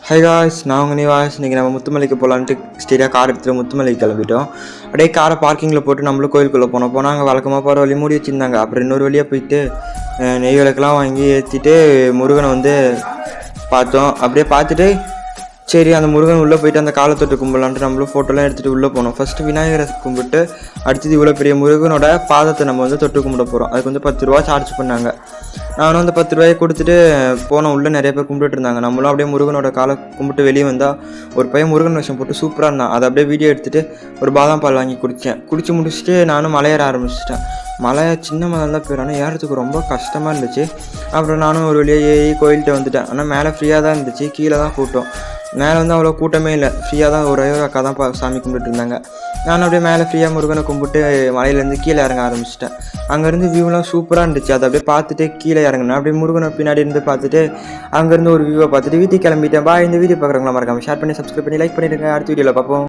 High guys, நான் உங்கள் நிவாஸ். இன்றைக்கி நம்ம முத்துமலைக்கு போகலான்ட்டு ஸ்டேடியாக கார் எடுத்துகிட்டு முத்துமலைக்கு கிளம்பிட்டோம். அப்படியே காரை பார்க்கிங்கில் போட்டு நம்மளும் கோயிலுக்குள்ளே போனால் அங்கே வழக்கமாக போகிற வழி மூடி வச்சுருந்தாங்க. அப்புறம் இன்னொரு வழியாக போயிட்டு நெய் விளக்கெல்லாம் வாங்கி ஏற்றிட்டு முருகனை வந்து பார்த்தோம். அப்படியே பார்த்துட்டு சரி அந்த முருகன் உள்ளே போயிட்டு அந்த காலை தொட்டு கும்பிடலான்ட்டு நம்மளும் ஃபோட்டோலாம் எடுத்துகிட்டு உள்ளே போனோம். ஃபஸ்ட்டு விநாயகரை கும்பிட்டு அடுத்தது இவ்வளோ பெரிய முருகனோட பாதத்தை நம்ம வந்து தொட்டு கும்பிட போகிறோம். அதுக்கு வந்து 10 ரூபா சார்ஜ் பண்ணாங்க. நானும் அந்த 10 ரூபாயை கொடுத்துட்டு போனோம். உள்ளே நிறைய பேர் கும்பிட்டுட்டு இருந்தாங்க. நம்மளும் அப்படியே முருகனோட காலை கும்பிட்டு வெளியே வந்தால் ஒரு பையன் முருகன் வேஷம் போட்டு சூப்பராக இருந்தான். அதை அப்படியே வீடியோ எடுத்துகிட்டு ஒரு பாதாம் பால் வாங்கி குடித்து முடிச்சுட்டு நானும் மலையேற ஆரம்பிச்சிட்டேன். மலை சின்ன மலை தான் போயிடும், ஆனால் ஏறதுக்கு ரொம்ப கஷ்டமாக இருந்துச்சு. அப்புறம் நானும் ஒரு வழியாக ஏறி கோயில்கிட்ட வந்துட்டேன். ஆனால் மேலே ஃப்ரீயாக தான் இருந்துச்சு, கீழே தான் கூட்டம். மேலே வந்து அவ்வளோ கூட்டமே இல்லை, ஃப்ரீயாக தான் ஒரு அக்கா தான் சாமி கும்பிட்டு இருந்தாங்க. நானும் அப்படியே மேலே ஃப்ரீயாக முருகனை கும்பிட்டு மலையிலேருந்து கீழே இறங்க ஆரம்பிச்சிட்டேன். அங்கேருந்து வியூலாம் சூப்பராக இருந்துச்சு. அதை அப்படியே பார்த்துட்டு கீழே இறங்கினேன். அப்படியே முருகனை பின்னாடி இருந்து பார்த்துட்டு அங்கேருந்து ஒரு வியூவை பார்த்துட்டு வீட்டுக்கு கிளம்பிட்டேன். இந்த வீடியோ பார்க்குறவங்களா மறக்காம ஷேர் பண்ணி சப்ஸ்கிரைப் பண்ணி லைக் பண்ணிவிடுங்க. அடுத்த வீடியோவில் பார்ப்போம்.